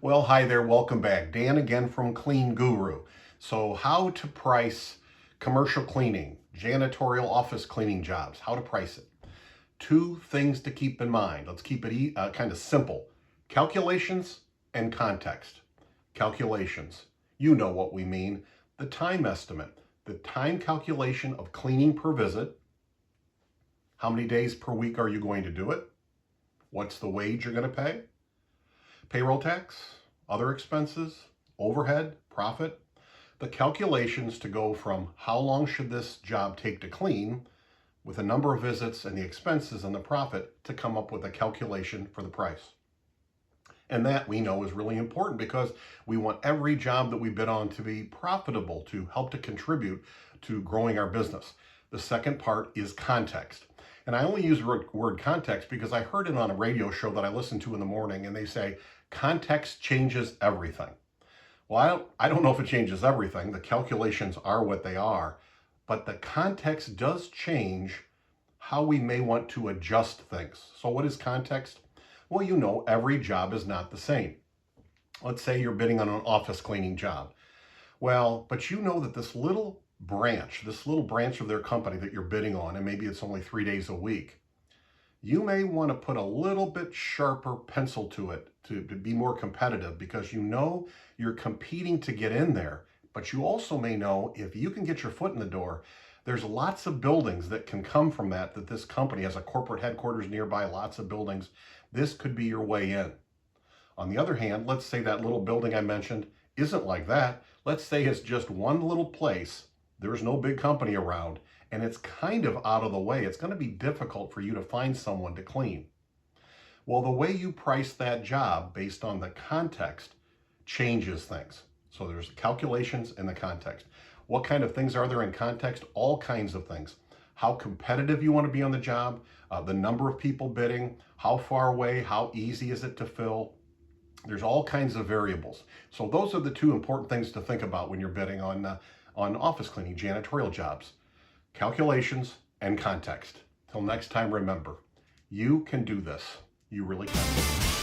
Well, hi there, welcome back. Dan again from CleanGuru. So how to price commercial cleaning, janitorial office cleaning jobs, how to price it. Two things to keep in mind. Let's keep it kind of simple. Calculations and context. Calculations. You know what we mean. The time estimate, the time calculation of cleaning per visit. How many days per week are you going to do it? What's the wage you're going to pay? Payroll tax, other expenses, overhead, profit. The calculations to go from how long should this job take to clean with a number of visits and the expenses and the profit to come up with a calculation for the price. And that we know is really important because we want every job that we bid on to be profitable, to help to contribute to growing our business. The second part is context. And I only use the word context because I heard it on a radio show that I listened to in the morning, and they say, context changes everything. Well, I don't know if it changes everything. The calculations are what they are, but the context does change how we may want to adjust things. So what is context? Well, you know, every job is not the same. Let's say you're bidding on an office cleaning job. Well, but you know that this little branch of their company that you're bidding on, and maybe it's only 3 days a week, you may want to put a little bit sharper pencil to it to be more competitive, because you know you're competing to get in there. But you also may know if you can get your foot in the door, there's lots of buildings that can come from that this company has a corporate headquarters nearby, lots of buildings. This could be your way in. On the other hand, let's say that little building I mentioned isn't like that. Let's say it's just one little place. There's no big company around, and it's kind of out of the way. It's going to be difficult for you to find someone to clean. Well, the way you price that job based on the context changes things. So there's calculations and the context. What kind of things are there in context? All kinds of things. How competitive you want to be on the job, the number of people bidding, how far away, how easy is it to fill. There's all kinds of variables. So those are the two important things to think about when you're bidding on office cleaning, janitorial jobs. Calculations and context. Till next time, remember, you can do this. You really can.